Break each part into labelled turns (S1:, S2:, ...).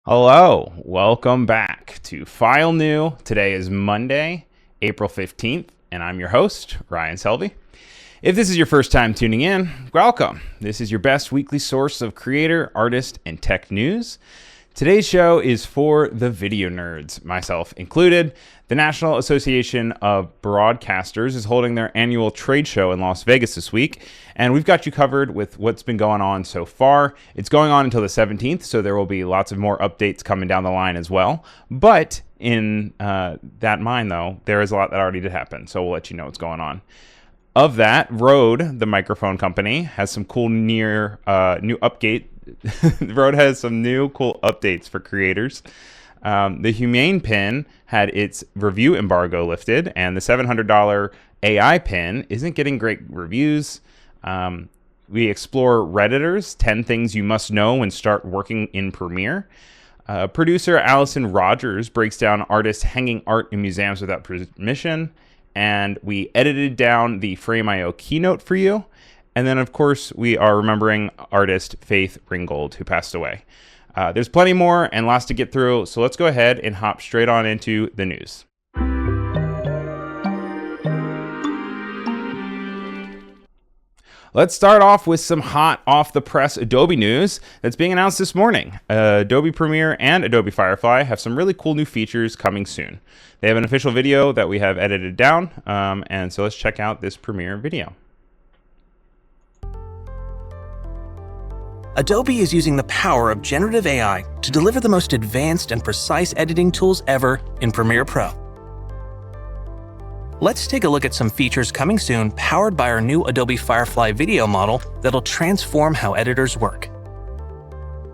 S1: Hello, welcome back to File New. Today is Monday, April 15th, and I'm your host, Ryan Selvy. If this is your first time tuning in, welcome. This is your best weekly source of creator, artist, and tech news. Today's show is for the video nerds, myself included. The National Association of Broadcasters is holding their annual trade show in Las Vegas this week, and we've got you covered with what's been going on so far. It's going on until the 17th, so there will be lots of more updates coming down the line as well. But in that mind, though, there is a lot that already did happen, so we'll let you know what's going on. Of that, Rode, the microphone company, has some cool new update. Rode has some new cool updates for creators. The Humane pin had its review embargo lifted, and the $700 AI pin isn't getting great reviews. We explore Redditors, 10 things you must know when start working in Premiere. Producer Allison Rodgers breaks down artists hanging art in museums without permission. And we edited down the Frame.io keynote for you. And then, of course, we are remembering artist Faith Ringold, who passed away. There's plenty more and lots to get through, so let's go ahead and hop straight on into the news. Let's start off with some hot off-the-press Adobe news that's being announced this morning. Adobe Premiere and Adobe Firefly have some really cool new features coming soon. They have an official video that we have edited down, and so let's check out this Premiere video.
S2: Adobe is using the power of generative AI to deliver the most advanced and precise editing tools ever in Premiere Pro. Let's take a look at some features coming soon powered by our new Adobe Firefly video model that'll transform how editors work.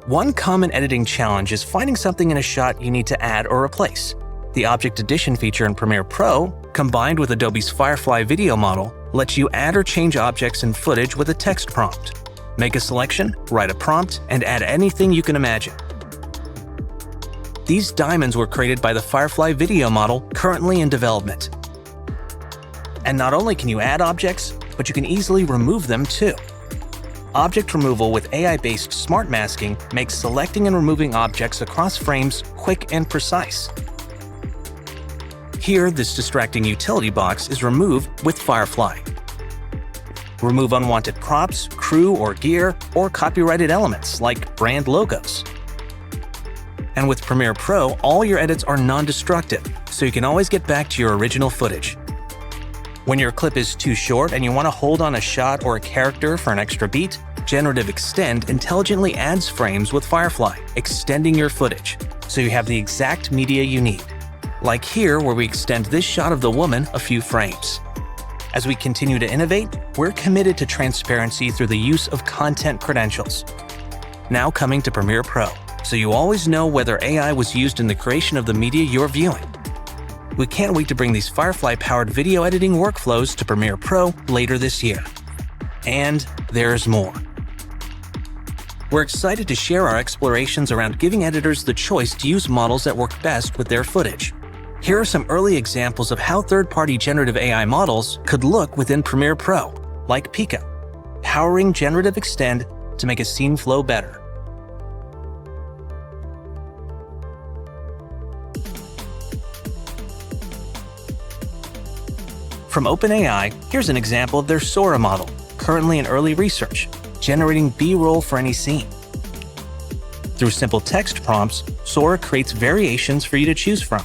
S2: One common editing challenge is finding something in a shot you need to add or replace. The Object Addition feature in Premiere Pro, combined with Adobe's Firefly video model, lets you add or change objects in footage with a text prompt. Make a selection, write a prompt, and add anything you can imagine. These diamonds were created by the Firefly video model currently in development. And not only can you add objects, but you can easily remove them too. Object removal with AI-based smart masking makes selecting and removing objects across frames quick and precise. Here, this distracting utility box is removed with Firefly. Remove unwanted props, crew or gear, or copyrighted elements like brand logos. And with Premiere Pro, all your edits are non-destructive, so you can always get back to your original footage. When your clip is too short and you want to hold on a shot or a character for an extra beat, Generative Extend intelligently adds frames with Firefly, extending your footage, so you have the exact media you need. Like here, where we extend this shot of the woman a few frames. As we continue to innovate, we're committed to transparency through the use of content credentials. Now coming to Premiere Pro, so you always know whether AI was used in the creation of the media you're viewing. We can't wait to bring these Firefly-powered video editing workflows to Premiere Pro later this year. And there's more. We're excited to share our explorations around giving editors the choice to use models that work best with their footage. Here are some early examples of how third-party generative AI models could look within Premiere Pro, like Pika, powering Generative Extend to make a scene flow better. From OpenAI, here's an example of their Sora model, currently in early research, generating B-roll for any scene. Through simple text prompts, Sora creates variations for you to choose from.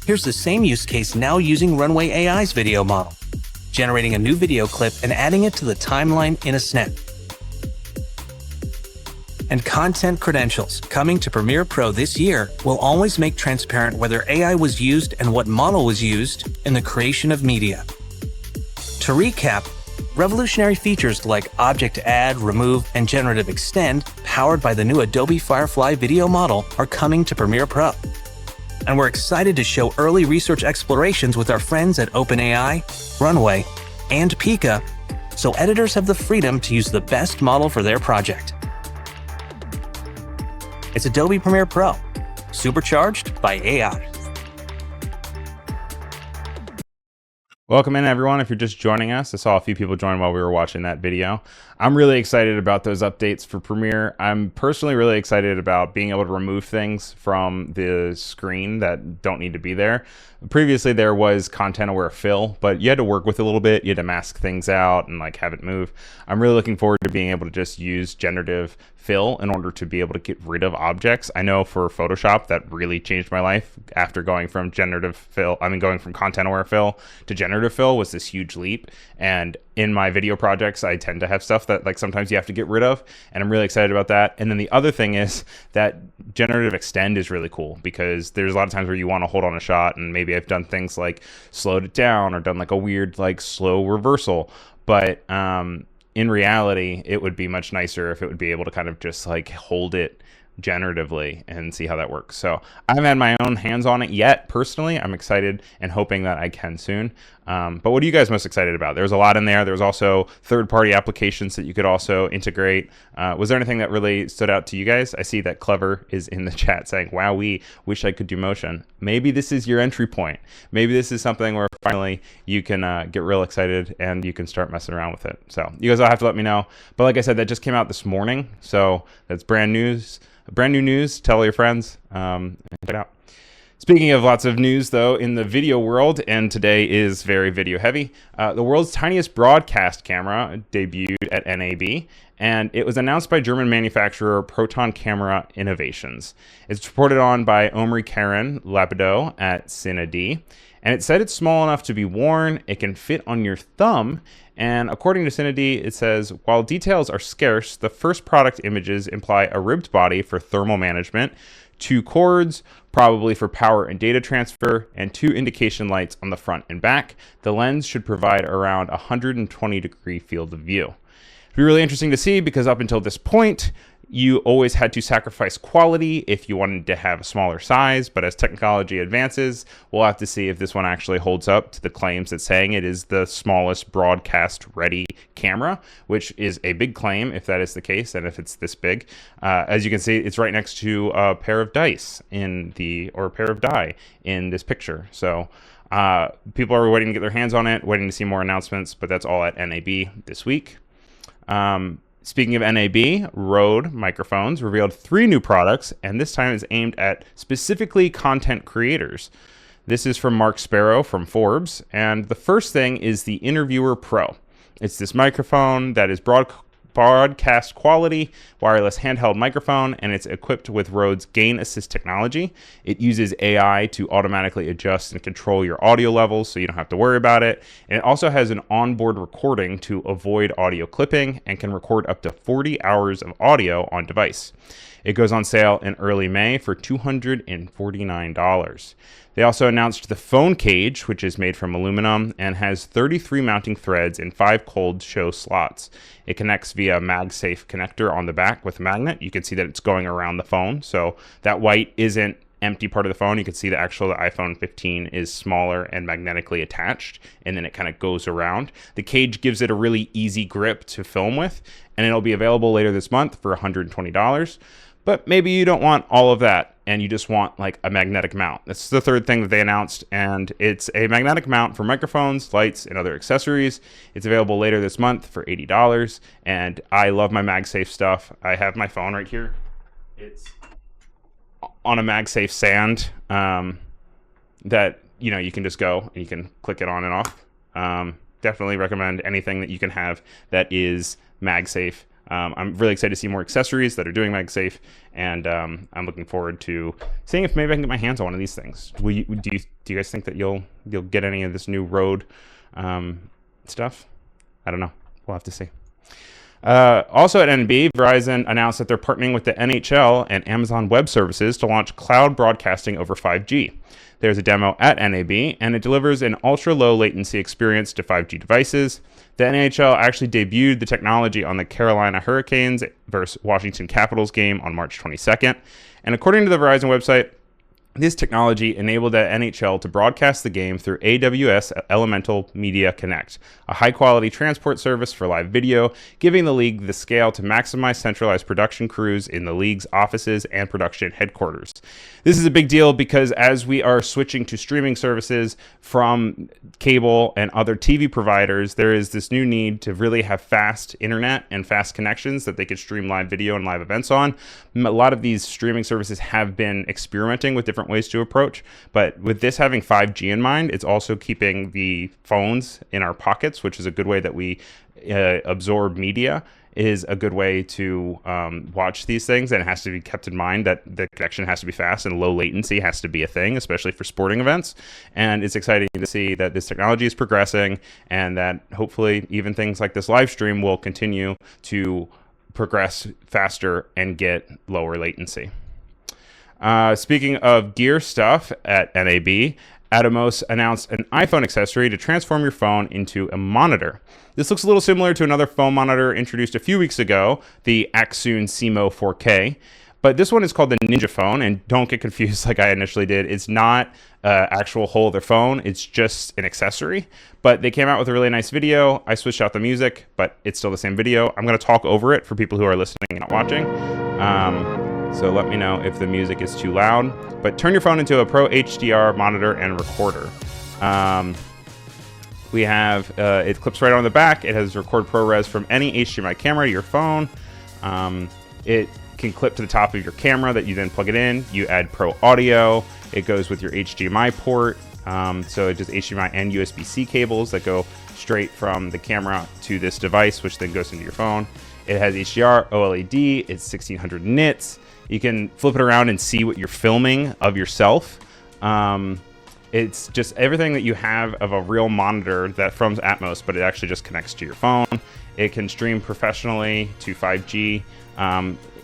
S2: Here's the same use case now using Runway AI's video model, generating a new video clip and adding it to the timeline in a snap. And content credentials coming to Premiere Pro this year will always make transparent whether AI was used and what model was used in the creation of media. To recap, revolutionary features like Object Add, Remove, and Generative Extend, powered by the new Adobe Firefly video model, are coming to Premiere Pro. And we're excited to show early research explorations with our friends at OpenAI, Runway, and Pika, so editors have the freedom to use the best model for their project. It's Adobe Premiere Pro, supercharged by AI.
S1: Welcome in, everyone. If you're just joining us, I saw a few people join while we were watching that video. I'm really excited about those updates for Premiere. I'm personally really excited about being able to remove things from the screen that don't need to be there. Previously, there was content-aware fill, but you had to work with it a little bit. You had to mask things out and have it move. I'm really looking forward to being able to just use generative fill in order to be able to get rid of objects. I know for Photoshop that really changed my life after going from going from content-aware fill to generative fill was this huge leap. And in my video projects, I tend to have stuff that sometimes you have to get rid of, and I'm really excited about that. And then the other thing is that generative extend is really cool because there's a lot of times where you want to hold on a shot, and maybe I've done things like slowed it down or done a weird slow reversal, but in reality, it would be much nicer if it would be able to kind of just hold it generatively and see how that works. So I haven't had my own hands on it yet. Personally, I'm excited and hoping that I can soon. But what are you guys most excited about? There's a lot in there. There's also third-party applications that you could also integrate. Was there anything that really stood out to you guys? I see that Clever is in the chat saying, wow, we wish I could do motion. Maybe this is your entry point. Maybe this is something where finally you can get real excited and you can start messing around with it. So you guys all have to let me know. But like I said, that just came out this morning. So that's brand new news. Tell all your friends and check it out. Speaking of lots of news, though, in the video world, and today is very video heavy, the world's tiniest broadcast camera debuted at NAB, and it was announced by German manufacturer Proton Camera Innovations. It's reported on by Omri Karen Lapido at CineD, and it said it's small enough to be worn, it can fit on your thumb, and according to CineD, it says, while details are scarce, the first product images imply a ribbed body for thermal management, 2 cords, probably for power and data transfer, and 2 indication lights on the front and back. The lens should provide around 120-degree field of view. It'd be really interesting to see because up until this point, you always had to sacrifice quality if you wanted to have a smaller size, but as technology advances, we'll have to see if this one actually holds up to the claims that's saying it is the smallest broadcast-ready camera, which is a big claim if that is the case and if it's this big. As you can see, it's right next to a pair of dice or a pair of die in this picture. So people are waiting to get their hands on it, waiting to see more announcements, but that's all at NAB this week. Speaking of NAB, Rode Microphones revealed 3 new products, and this time is aimed at specifically content creators. This is from Mark Sparrow from Forbes, and the first thing is the Interviewer Pro. It's this microphone that is broadcast quality wireless handheld microphone, and it's equipped with Rode's gain assist technology. It uses AI to automatically adjust and control your audio levels so you don't have to worry about it. And it also has an onboard recording to avoid audio clipping and can record up to 40 hours of audio on device. It goes on sale in early May for $249. They also announced the phone cage, which is made from aluminum and has 33 mounting threads in 5 cold show slots. It connects via a MagSafe connector on the back with a magnet. You can see that it's going around the phone, so that white isn't empty part of the phone. You can see the iPhone 15 is smaller and magnetically attached, and then it kind of goes around. The cage gives it a really easy grip to film with, and it'll be available later this month for $120. But maybe you don't want all of that and you just want a magnetic mount. That's the third thing that they announced, and it's a magnetic mount for microphones, lights, and other accessories. It's available later this month for $80, and I love my MagSafe stuff. I have my phone right here. It's on a MagSafe stand that you can just go and you can click it on and off. Definitely recommend anything that you can have that is MagSafe. I'm really excited to see more accessories that are doing MagSafe, and I'm looking forward to seeing if maybe I can get my hands on one of these things. Do you guys think that you'll get any of this new Rode stuff? I don't know. We'll have to see. Also at NB, Verizon announced that they're partnering with the NHL and Amazon Web Services to launch cloud broadcasting over 5G. There's a demo at NAB, and it delivers an ultra-low latency experience to 5G devices. The NHL actually debuted the technology on the Carolina Hurricanes versus Washington Capitals game on March 22nd. And according to the Verizon website, This technology enabled the NHL to broadcast the game through AWS Elemental Media Connect, a high-quality transport service for live video, giving the league the scale to maximize centralized production crews in the league's offices and production headquarters. This is a big deal because as we are switching to streaming services from cable and other TV providers, there is this new need to really have fast internet and fast connections that they could stream live video and live events on. A lot of these streaming services have been experimenting with different ways to approach, but with this having 5G in mind, it's also keeping the phones in our pockets, which is a good way that we absorb media, is a good way to watch these things. And it has to be kept in mind that the connection has to be fast and low latency has to be a thing, especially for sporting events. And it's exciting to see that this technology is progressing and that hopefully even things like this live stream will continue to progress faster and get lower latency. Speaking of gear stuff at NAB, Atomos announced an iPhone accessory to transform your phone into a monitor. This looks a little similar to another phone monitor introduced a few weeks ago, the Axoon Simo 4K. But this one is called the Ninja Phone, and don't get confused like I initially did. It's not actual whole other phone. It's just an accessory. But they came out with a really nice video. I switched out the music, but it's still the same video. I'm going to talk over it for people who are listening and not watching. So let me know if the music is too loud. But turn your phone into a Pro HDR monitor and recorder. We have, it clips right on the back. It has record ProRes from any HDMI camera to your phone. It can clip to the top of your camera that you then plug it in. You add Pro Audio. It goes with your HDMI port. So it does HDMI and USB-C cables that go straight from the camera to this device, which then goes into your phone. It has HDR, OLED. It's 1600 nits. You can flip it around and see what you're filming of yourself. It's just everything that you have of a real monitor that from Atomos, but it actually just connects to your phone. It can stream professionally to 5G.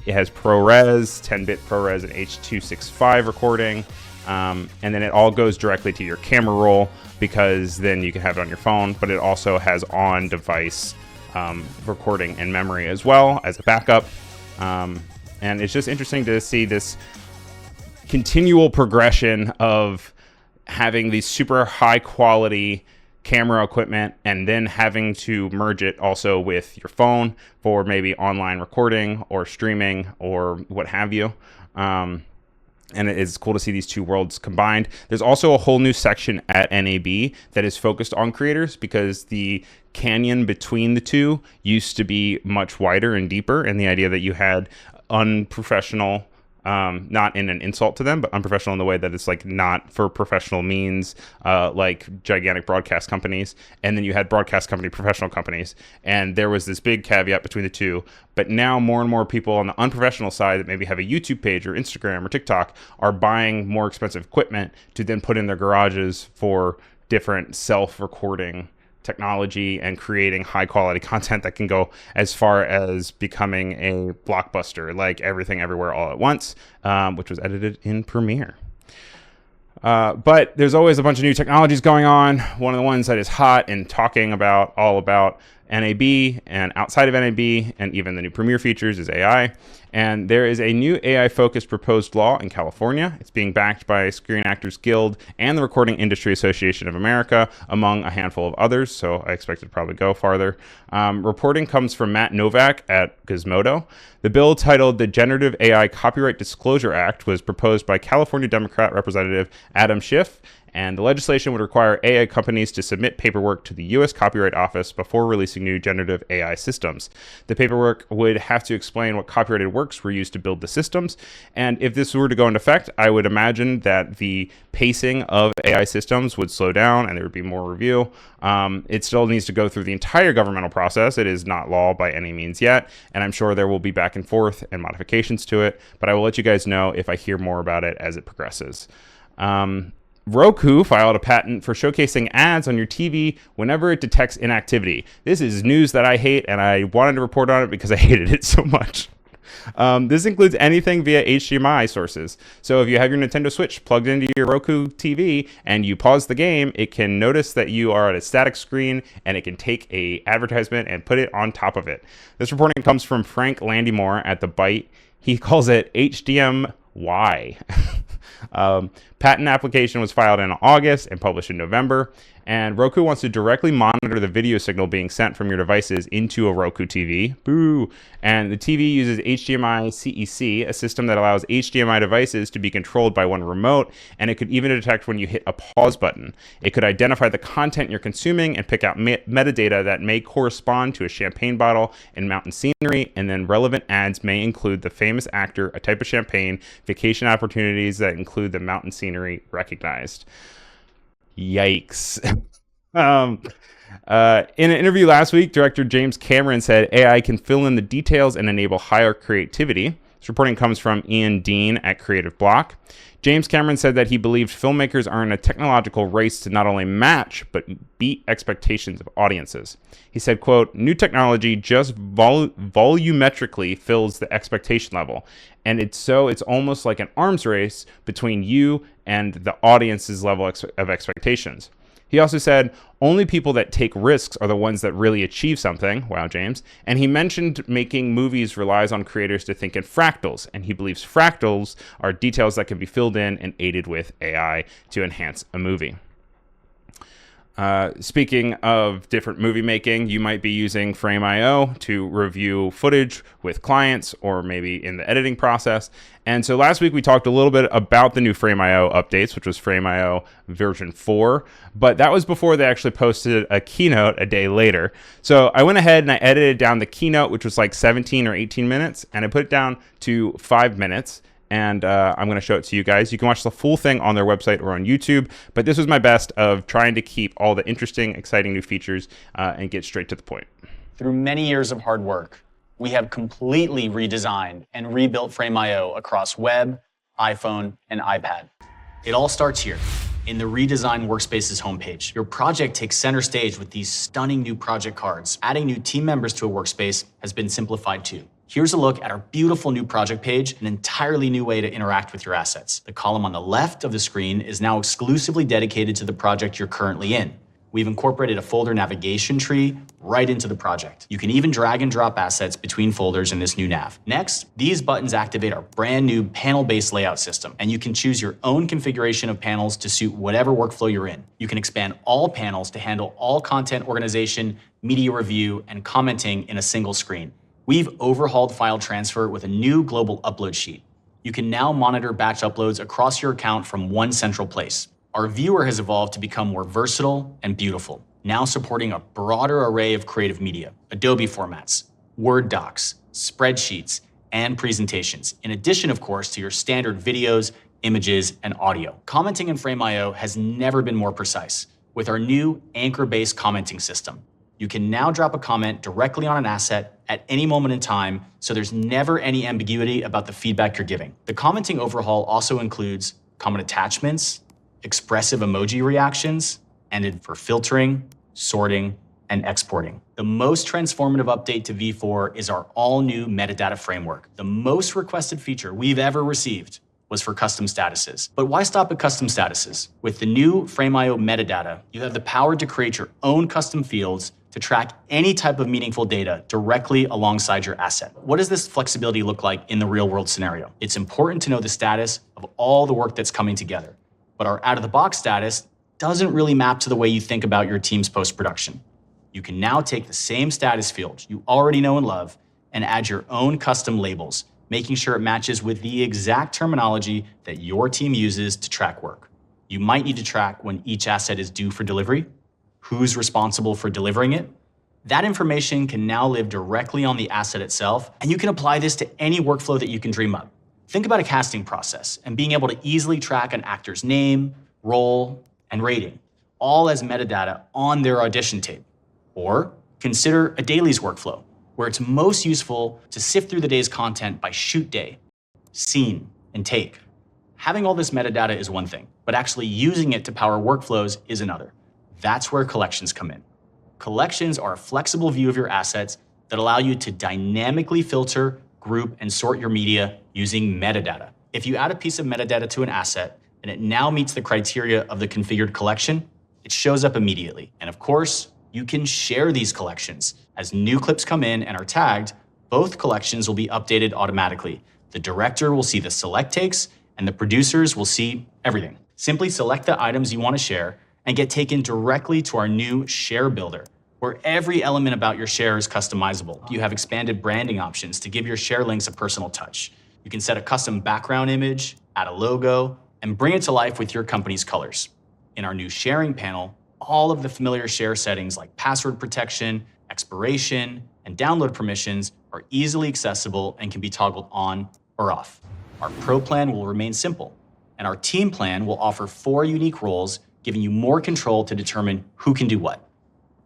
S1: It has ProRes, 10-bit ProRes and H.265 recording. And then it all goes directly to your camera roll because then you can have it on your phone, but it also has on-device recording and memory as well as a backup. And it's just interesting to see this continual progression of having these super high quality camera equipment and then having to merge it also with your phone for maybe online recording or streaming or what have you. And it is cool to see these two worlds combined. There's also a whole new section at NAB that is focused on creators because the canyon between the two used to be much wider and deeper. And the idea that you had unprofessional, not in an insult to them, but unprofessional in the way that it's like not for professional means, like gigantic broadcast companies. And then you had broadcast company, professional companies. And there was this big caveat between the two. But now more and more people on the unprofessional side that maybe have a YouTube page or Instagram or TikTok are buying more expensive equipment to then put in their garages for different self-recording technology and creating high quality content that can go as far as becoming a blockbuster like Everything Everywhere All at Once, which was edited in Premiere. But there's always a bunch of new technologies going on. One of the ones that is hot and talking about all about NAB and outside of NAB and even the new Premiere features is AI. And there is a new AI-focused proposed law in California. It's being backed by Screen Actors Guild and the Recording Industry Association of America, among a handful of others, so I expect it to probably go farther. Reporting comes from Matt Novak at Gizmodo. The bill, titled the Generative AI Copyright Disclosure Act, was proposed by California Democrat Representative Adam Schiff, and the legislation would require AI companies to submit paperwork to the U.S. Copyright Office before releasing new generative AI systems. The paperwork would have to explain what copyrighted works were used to build the systems, and if this were to go into effect, I would imagine that the pacing of AI systems would slow down and there would be more review. It still needs to go through the entire governmental process. It is not law by any means yet, and I'm sure there will be back and forth and modifications to it, but I will let you guys know if I hear more about it as it progresses. Roku filed a patent for showcasing ads on your TV whenever it detects inactivity. This is news that I hate, and I wanted to report on it because I hated it so much. This includes anything via HDMI sources. So if you have your Nintendo Switch plugged into your Roku TV and you pause the game, it can notice that you are at a static screen and it can take a advertisement and put it on top of it. This reporting comes from Frank Landymore at The Byte. He calls it HDMY. Patent application was filed in August and published in November. And Roku wants to directly monitor the video signal being sent from your devices into a Roku TV. Boo! And the TV uses HDMI CEC, a system that allows HDMI devices to be controlled by one remote, and it could even detect when you hit a pause button. It could identify the content you're consuming and pick out metadata that may correspond to a champagne bottle and mountain scenery, and then relevant ads may include the famous actor, a type of champagne, vacation opportunities that include the mountain scenery recognized. Yikes. In an interview last week, director James Cameron said AI can fill in the details and enable higher creativity. This reporting comes from Ian Dean at Creative Block. James Cameron said that he believed filmmakers are in a technological race to not only match, but beat expectations of audiences. He said, quote, "New technology just volumetrically fills the expectation level. And it's almost like an arms race between you and the audience's level of expectations." He also said, only people that take risks are the ones that really achieve something. Wow, James. And he mentioned making movies relies on creators to think in fractals, and he believes fractals are details that can be filled in and aided with AI to enhance a movie. Speaking of different movie making, you might be using Frame.io to review footage with clients or maybe in the editing process. And so last week we talked a little bit about the new Frame.io updates, which was Frame.io version 4, but that was before they actually posted a keynote a day later. So I went ahead and I edited down the keynote, which was like 17 or 18 minutes, and I put it down to 5 minutes. And I'm going to show it to you guys. You can watch the full thing on their website or on YouTube, but this was my best of trying to keep all the interesting, exciting new features and get straight to the point.
S3: Through many years of hard work, we have completely redesigned and rebuilt Frame.io across web, iPhone, and iPad. It all starts here, in the redesigned Workspaces homepage. Your project takes center stage with these stunning new project cards. Adding new team members to a workspace has been simplified too. Here's a look at our beautiful new project page, an entirely new way to interact with your assets. The column on the left of the screen is now exclusively dedicated to the project you're currently in. We've incorporated a folder navigation tree right into the project. You can even drag and drop assets between folders in this new nav. Next, these buttons activate our brand new panel-based layout system, and you can choose your own configuration of panels to suit whatever workflow you're in. You can expand all panels to handle all content organization, media review, and commenting in a single screen. We've overhauled file transfer with a new global upload sheet. You can now monitor batch uploads across your account from one central place. Our viewer has evolved to become more versatile and beautiful, now supporting a broader array of creative media, Adobe formats, Word docs, spreadsheets, and presentations, in addition, of course, to your standard videos, images, and audio. Commenting in Frame.io has never been more precise. With our new anchor-based commenting system, you can now drop a comment directly on an asset at any moment in time, so there's never any ambiguity about the feedback you're giving. The commenting overhaul also includes comment attachments, expressive emoji reactions, and for filtering, sorting, and exporting. The most transformative update to V4 is our all-new metadata framework. The most requested feature we've ever received was for custom statuses. But why stop at custom statuses? With the new Frame.io metadata, you have the power to create your own custom fields to track any type of meaningful data directly alongside your asset. What does this flexibility look like in the real-world scenario? It's important to know the status of all the work that's coming together, but our out-of-the-box status doesn't really map to the way you think about your team's post-production. You can now take the same status field you already know and love and add your own custom labels, making sure it matches with the exact terminology that your team uses to track work. You might need to track when each asset is due for delivery, who's responsible for delivering it. That information can now live directly on the asset itself, and you can apply this to any workflow that you can dream up. Think about a casting process and being able to easily track an actor's name, role, and rating, all as metadata on their audition tape. Or consider a dailies workflow, where it's most useful to sift through the day's content by shoot day, scene, and take. Having all this metadata is one thing, but actually using it to power workflows is another. That's where collections come in. Collections are a flexible view of your assets that allow you to dynamically filter, group, and sort your media using metadata. If you add a piece of metadata to an asset and it now meets the criteria of the configured collection, it shows up immediately. And of course, you can share these collections. As new clips come in and are tagged, both collections will be updated automatically. The director will see the select takes, and the producers will see everything. Simply select the items you want to share and get taken directly to our new Share Builder, where every element about your share is customizable. You have expanded branding options to give your share links a personal touch. You can set a custom background image, add a logo, and bring it to life with your company's colors. In our new sharing panel, all of the familiar share settings like password protection, expiration, and download permissions are easily accessible and can be toggled on or off. Our Pro plan will remain simple, and our Team plan will offer 4 unique roles, giving you more control to determine who can do what.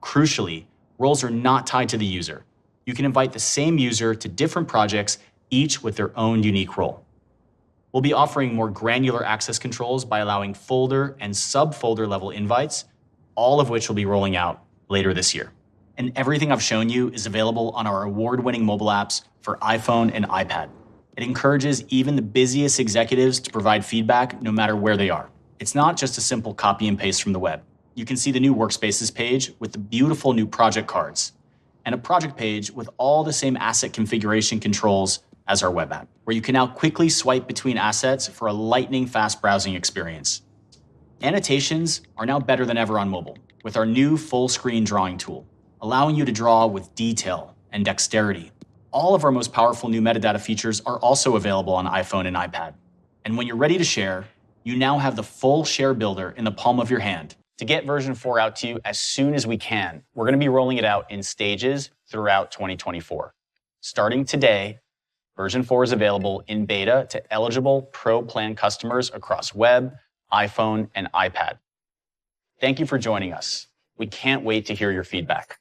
S3: Crucially, roles are not tied to the user. You can invite the same user to different projects, each with their own unique role. We'll be offering more granular access controls by allowing folder and subfolder level invites, all of which will be rolling out later this year. And everything I've shown you is available on our award-winning mobile apps for iPhone and iPad. It encourages even the busiest executives to provide feedback no matter where they are. It's not just a simple copy and paste from the web. You can see the new Workspaces page with the beautiful new project cards, and a project page with all the same asset configuration controls as our web app, where you can now quickly swipe between assets for a lightning-fast browsing experience. Annotations are now better than ever on mobile with our new full-screen drawing tool, allowing you to draw with detail and dexterity. All of our most powerful new metadata features are also available on iPhone and iPad. And when you're ready to share, you now have the full Share Builder in the palm of your hand. To get version 4 out to you as soon as we can, we're going to be rolling it out in stages throughout 2024. Starting today, version 4 is available in beta to eligible Pro plan customers across web, iPhone, and iPad. Thank you for joining us. We can't wait to hear your feedback.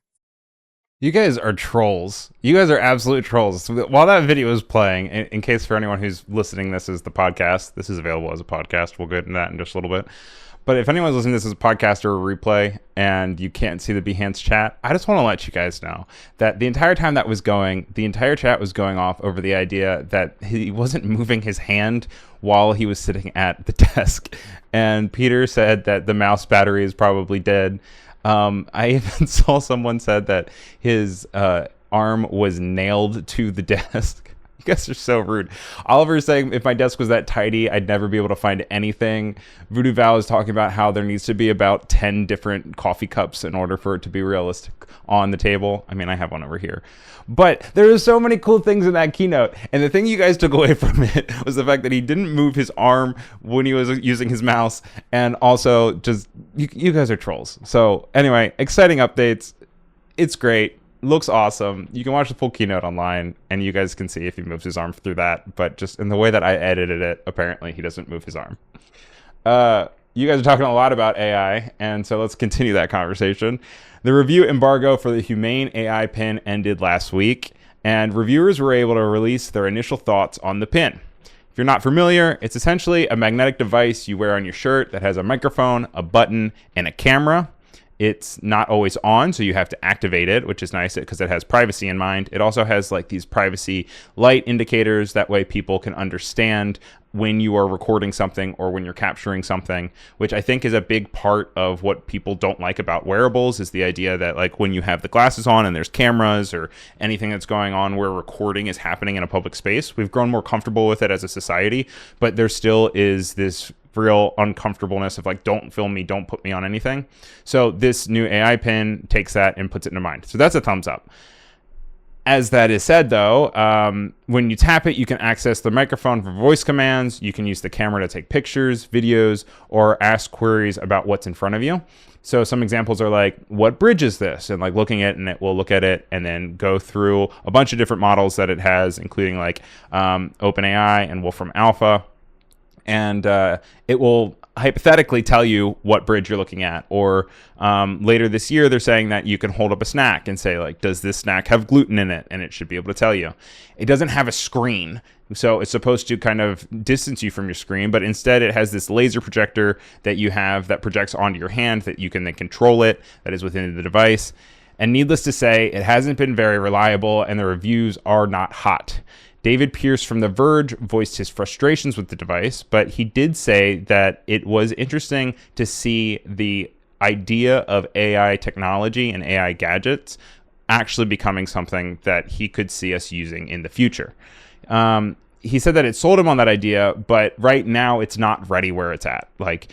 S1: You guys are trolls. You guys are absolute trolls. While that video was playing, in case for anyone who's listening, this is the podcast. This is available as a podcast. We'll get into that in just a little bit. But if anyone's listening to this as a podcast or a replay and you can't see the Behance chat, I just want to let you guys know that the entire time that was going, the entire chat was going off over the idea that he wasn't moving his hand while he was sitting at the desk. And Peter said that the mouse battery is probably dead. I even saw someone said that his arm was nailed to the desk. You guys are so rude. Oliver's saying if my desk was that tidy, I'd never be able to find anything. Voodoo Val is talking about how there needs to be about 10 different coffee cups in order for it to be realistic on the table. I mean, I have one over here. But there are so many cool things in that keynote. And the thing you guys took away from it was the fact that he didn't move his arm when he was using his mouse. And also just, you guys are trolls. So anyway, exciting updates. It's great. Looks awesome. You can watch the full keynote online and you guys can see if he moves his arm through that. But just in the way that I edited it, apparently he doesn't move his arm. You guys are talking a lot about AI, and so let's continue that conversation. The review embargo for the Humane AI pin ended last week, and reviewers were able to release their initial thoughts on the pin. If you're not familiar, it's essentially a magnetic device you wear on your shirt that has a microphone, a button, and a camera. It's not always on, so you have to activate it, which is nice because it has privacy in mind. It also has like these privacy light indicators. That way people can understand when you are recording something or when you're capturing something, which I think is a big part of what people don't like about wearables, is the idea that like when you have the glasses on and there's cameras or anything that's going on where recording is happening in a public space, we've grown more comfortable with it as a society, but there still is this real uncomfortableness of like, don't film me, don't put me on anything. So this new AI pin takes that and puts it into mind. So that's a thumbs up. As that is said, though, when you tap it, you can access the microphone for voice commands. You can use the camera to take pictures, videos, or ask queries about what's in front of you. So some examples are like, what bridge is this? And like looking at it, and it will look at it and then go through a bunch of different models that it has, including like OpenAI and Wolfram Alpha. And it will hypothetically tell you what bridge you're looking at. Or later this year, they're saying that you can hold up a snack and say, like, does this snack have gluten in it? And it should be able to tell you. It doesn't have a screen, so it's supposed to kind of distance you from your screen, but instead it has this laser projector that you have that projects onto your hand that you can then control it, that is within the device. And needless to say, it hasn't been very reliable, and the reviews are not hot. David Pierce from The Verge voiced his frustrations with the device, but he did say that it was interesting to see the idea of AI technology and AI gadgets actually becoming something that he could see us using in the future. he said that it sold him on that idea, but right now it's not ready where it's at. Like,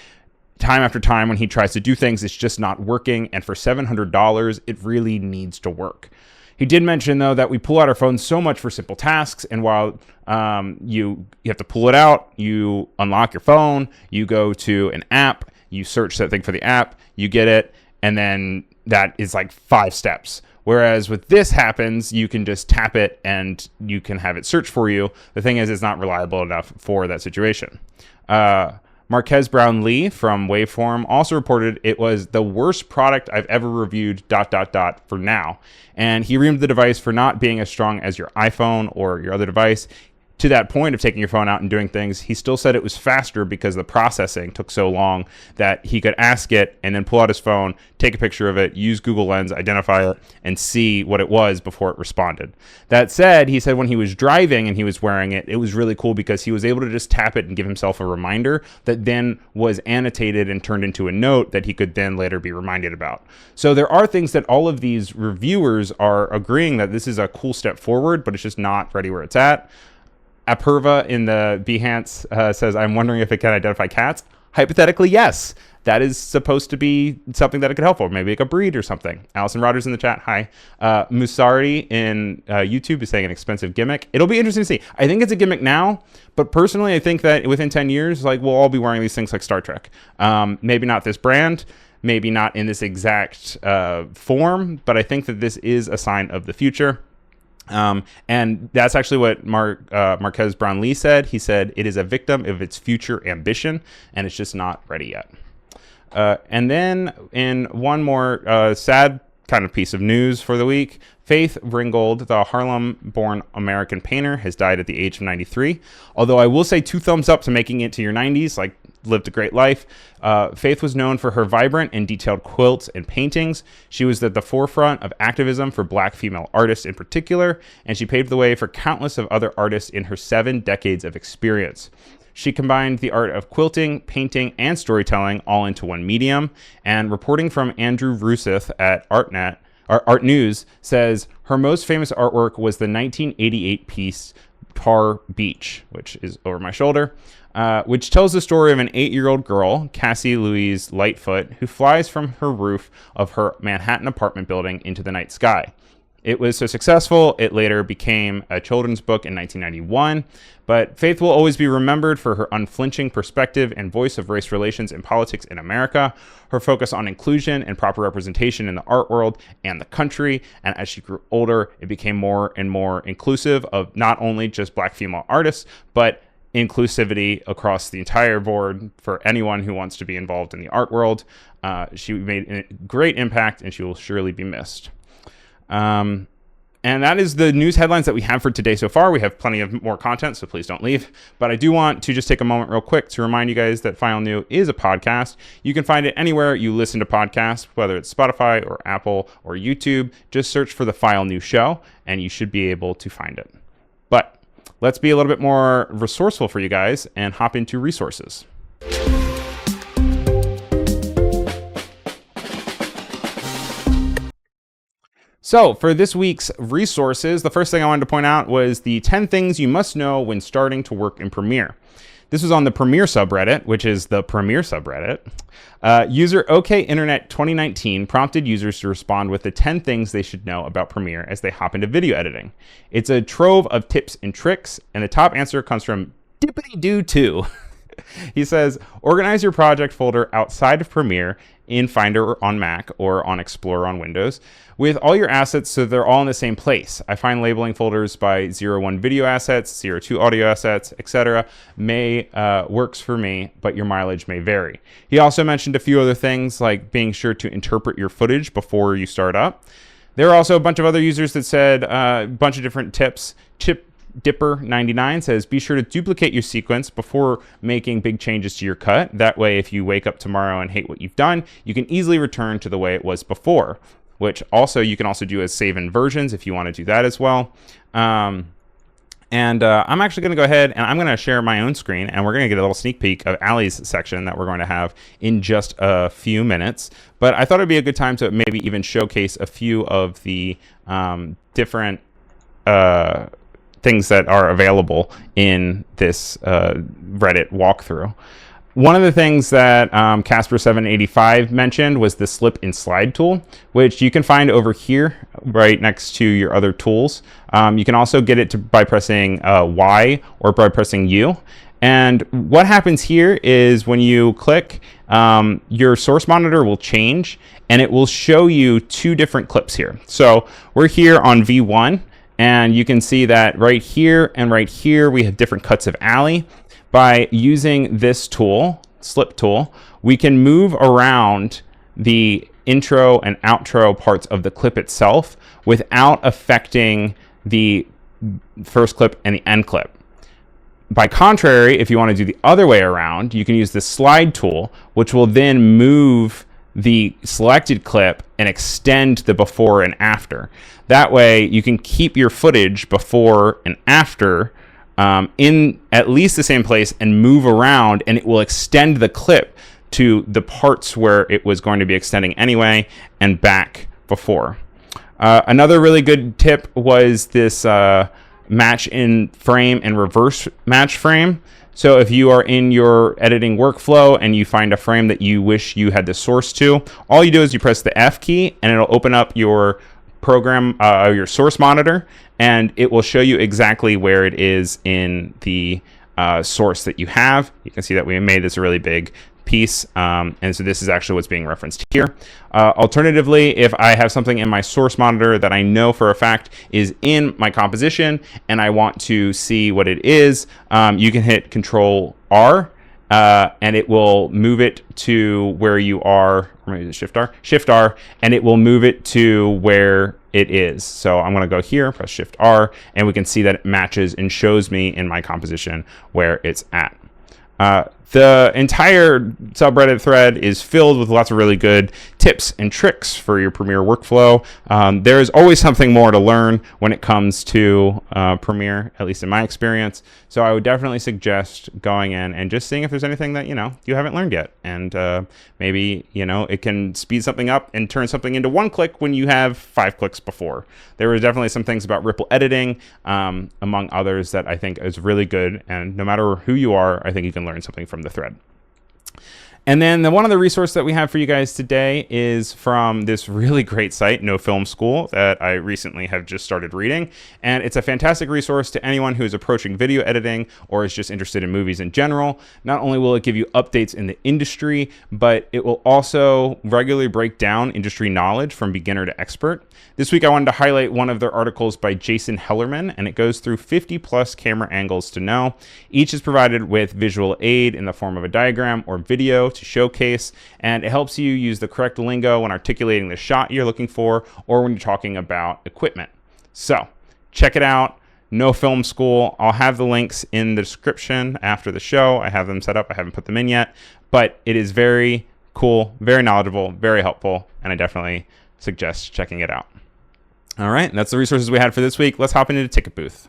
S1: time after time when he tries to do things, it's just not working. And for $700, it really needs to work. He did mention, though, that we pull out our phones so much for simple tasks. And while you have to pull it out, you unlock your phone, you go to an app, you search that thing for the app, you get it, and then that is like 5 steps. Whereas with this happens, you can just tap it and you can have it search for you. The thing is, it's not reliable enough for that situation. Marquez Brown Lee from Waveform also reported it was the worst product I've ever reviewed ... for now. And he reamed the device for not being as strong as your iPhone or your other device. To that point of taking your phone out and doing things, he still said it was faster because the processing took so long that he could ask it and then pull out his phone, take a picture of it, use Google Lens, identify it, and see what it was before it responded. That said, he said when he was driving and he was wearing it, it was really cool because he was able to just tap it and give himself a reminder that then was annotated and turned into a note that he could then later be reminded about. So there are things that all of these reviewers are agreeing that this is a cool step forward, but it's just not ready where it's at. Apurva in the Behance says, I'm wondering if it can identify cats. Hypothetically, yes. That is supposed to be something that it could help for. Maybe like a breed or something. Allison Rodgers in the chat, hi. Musari in YouTube is saying an expensive gimmick. It'll be interesting to see. I think it's a gimmick now, but personally, I think that within 10 years, like we'll all be wearing these things like Star Trek. Maybe not this brand, maybe not in this exact form, but I think that this is a sign of the future. And that's actually what Marquez Brown Lee said. He said it is a victim of its future ambition, and it's just not ready yet. And then in one more sad kind of piece of news for the week, Faith Ringold, the Harlem-born American painter, has died at the age of 93. Although I will say 2 thumbs up to making it to your 90s, like lived a great life. Faith was known for her vibrant and detailed quilts and paintings. She was at the forefront of activism for Black female artists in particular, and she paved the way for countless of other artists in her 7 decades of experience. She combined the art of quilting, painting, and storytelling all into one medium, and reporting from Andrew Ruseth at Art News says her most famous artwork was the 1988 piece Par Beach, which is over my shoulder, which tells the story of an 8-year-old girl, Cassie Louise Lightfoot, who flies from her roof of her Manhattan apartment building into the night sky. It was so successful, it later became a children's book in 1991, but Faith will always be remembered for her unflinching perspective and voice of race relations and politics in America, her focus on inclusion and proper representation in the art world and the country, and as she grew older, it became more and more inclusive of not only just Black female artists, but inclusivity across the entire board for anyone who wants to be involved in the art world. She made a great impact, and she will surely be missed. And that is the news headlines that we have for today so far. We have plenty of more content, so please don't leave. But I do want to just take a moment real quick to remind you guys that File New is a podcast. You can find it anywhere you listen to podcasts, whether it's Spotify or Apple or YouTube. Just search for the File New Show, and you should be able to find it. But let's be a little bit more resourceful for you guys and hop into resources. So for this week's resources, the first thing I wanted to point out was the 10 things you must know when starting to work in Premiere. This was on the Premiere subreddit, which is the Premiere subreddit. User OK Internet 2019 prompted users to respond with the 10 things they should know about Premiere as they hop into video editing. It's a trove of tips and tricks, and the top answer comes from Dippity-Doo2. He says, organize your project folder outside of Premiere in Finder on Mac or on Explorer on Windows with all your assets so they're all in the same place. I find labeling folders by 01 video assets, 02 audio assets, etc. works for me, but your mileage may vary. He also mentioned a few other things like being sure to interpret your footage before you start up. There are also a bunch of other users that said a bunch of different tips. Dipper99 says, be sure to duplicate your sequence before making big changes to your cut. That way, if you wake up tomorrow and hate what you've done, you can easily return to the way it was before, which also you can also do as save in versions if you want to do that as well. I'm actually going to go ahead and I'm going to share my own screen, and we're going to get a little sneak peek of Allie's section that we're going to have in just a few minutes. But I thought it'd be a good time to maybe even showcase a few of the different things that are available in this Reddit walkthrough. One of the things that Casper785 mentioned was the slip and slide tool, which you can find over here right next to your other tools. You can also get it by pressing Y or by pressing U. And what happens here is when you click, your source monitor will change and it will show you two different clips here. So we're here on V1 and you can see that right here and right here we have different cuts of alley. By using this tool, slip tool, we can move around the intro and outro parts of the clip itself without affecting the first clip and the end clip. By contrary, if you want to do the other way around, you can use the slide tool, which will then move the selected clip and extend the before and after. That way you can keep your footage before and after in at least the same place and move around, and it will extend the clip to the parts where it was going to be extending anyway and back before. Another really good tip was this match in frame and reverse match frame. So if you are in your editing workflow and you find a frame that you wish you had the source to, all you do is you press the F key and it'll open up your program, your source monitor, and it will show you exactly where it is in the source that you have. You can see that we made this a really big piece, and so this is actually what's being referenced here. Alternatively, if I have something in my source monitor that I know for a fact is in my composition and I want to see what it is, you can hit Control R, and it will move it to where you are, or maybe Shift R, and it will move it to where it is. So I'm going to go here, press Shift R, and we can see that it matches and shows me in my composition where it's at. The entire subreddit thread is filled with lots of really good tips and tricks for your Premiere workflow. There is always something more to learn when it comes to Premiere, at least in my experience. So I would definitely suggest going in and just seeing if there's anything that, you haven't learned yet. And maybe, it can speed something up and turn something into one click when you have 5 clicks before. There were definitely some things about ripple editing, among others, that I think is really good. And no matter who you are, I think you can learn something from the thread. And then one of the resources that we have for you guys today is from this really great site, No Film School, that I recently have just started reading. And it's a fantastic resource to anyone who is approaching video editing or is just interested in movies in general. Not only will it give you updates in the industry, but it will also regularly break down industry knowledge from beginner to expert. This week I wanted to highlight one of their articles by Jason Hellerman, and it goes through 50 plus camera angles to know. Each is provided with visual aid in the form of a diagram or video to showcase, and it helps you use the correct lingo when articulating the shot you're looking for or when you're talking about equipment. So check it out. No Film School. I'll have the links in the description after the show. I have them set up. I haven't put them in yet, but it is very cool, very knowledgeable, very helpful, and I definitely suggest checking it out. All right, that's the resources we had for this week. Let's hop into the ticket booth.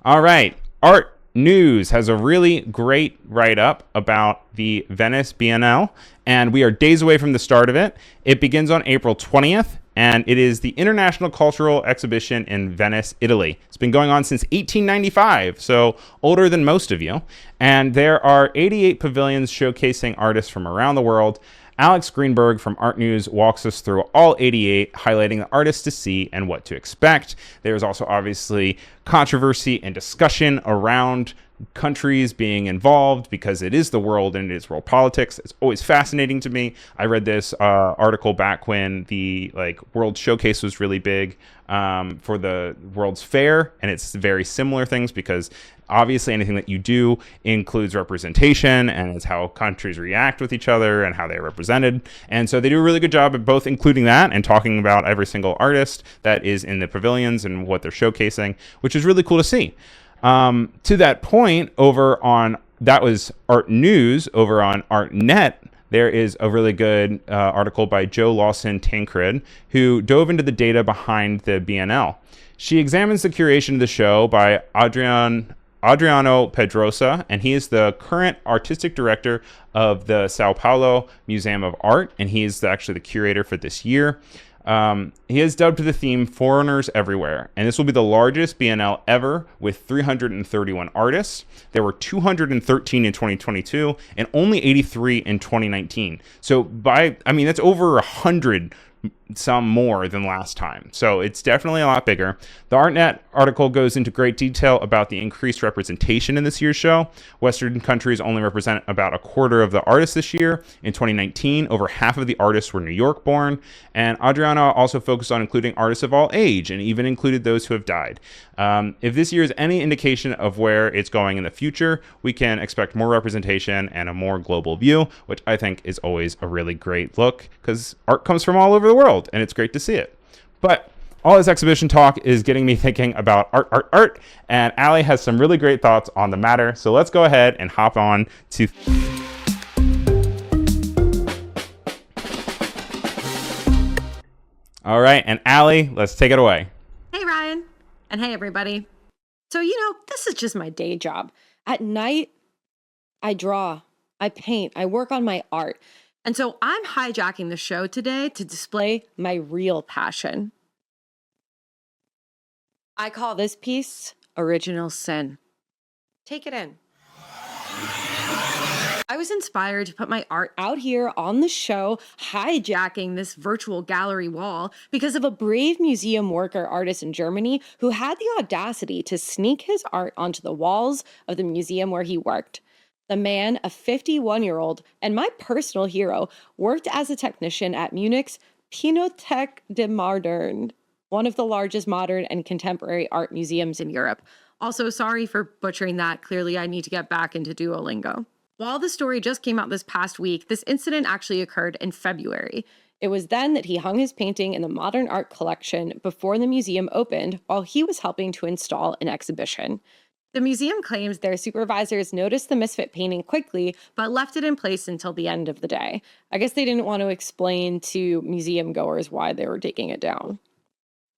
S1: All right, Art News has a really great write-up about the Venice Biennale, and we are days away from the start of it. It begins on April 20th, and it is the International Cultural Exhibition in Venice, Italy. It's been going on since 1895, so older than most of you. And there are 88 pavilions showcasing artists from around the world. Alex Greenberg from Art News walks us through all 88, highlighting the artists to see and what to expect. There's also obviously controversy and discussion around countries being involved because it is the world and it is world politics. It's always fascinating to me. I read this article back when the World Showcase was really big for the World's Fair, and it's very similar things because obviously anything that you do includes representation, and it's how countries react with each other and how they're represented. And so they do a really good job of both including that and talking about every single artist that is in the pavilions and what they're showcasing, which is really cool to see. To that point, that was Art News. Over on ArtNet, there is a really good article by Jo Lawson Tancred, who dove into the data behind the BNL. She examines the curation of the show by Adrian Adriano Pedrosa, and he is the current artistic director of the Sao Paulo Museum of Art, and he is actually the curator for this year. He has dubbed the theme Foreigners Everywhere, and this will be the largest Biennale ever with 331 artists. There were 213 in 2022 and only 83 in 2019. So that's over 100 some more than last time. So it's definitely a lot bigger. The ArtNet article goes into great detail about the increased representation in this year's show. Western countries only represent about a quarter of the artists this year. In 2019, over half of the artists were New York born. And Adriana also focused on including artists of all age and even included those who have died. If this year is any indication of where it's going in the future, we can expect more representation and a more global view, which I think is always a really great look because art comes from all over the world and it's great to see it. But all this exhibition talk is getting me thinking about art, and Allie has some really great thoughts on the matter. So let's go ahead and hop on to... All right, and Allie, let's take it away.
S4: Hey, Ryan. And hey, everybody. So, this is just my day job. At night, I draw, I paint, I work on my art. And so I'm hijacking the show today to display my real passion. I call this piece Original Sin. Take it in. I was inspired to put my art out here on the show, hijacking this virtual gallery wall because of a brave museum worker artist in Germany who had the audacity to sneak his art onto the walls of the museum where he worked. The man, a 51-year-old and my personal hero, worked as a technician at Munich's Pinothek de Modern, one of the largest modern and contemporary art museums in Europe. Also, sorry for butchering that. Clearly, I need to get back into Duolingo. While the story just came out this past week, this incident actually occurred in February. It was then that he hung his painting in the modern art collection before the museum opened while he was helping to install an exhibition. The museum claims their supervisors noticed the misfit painting quickly, but left it in place until the end of the day. I guess they didn't want to explain to museum goers why they were taking it down.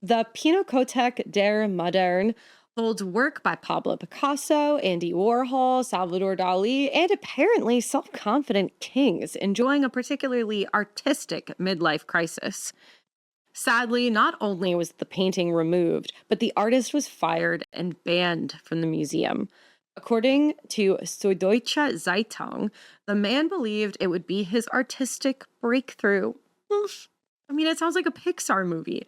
S4: The Pinakothek der Moderne holds work by Pablo Picasso, Andy Warhol, Salvador Dali, and apparently self-confident kings enjoying a particularly artistic midlife crisis. Sadly, not only was the painting removed, but the artist was fired and banned from the museum. According to Süddeutsche Zeitung, the man believed it would be his artistic breakthrough. It sounds like a Pixar movie.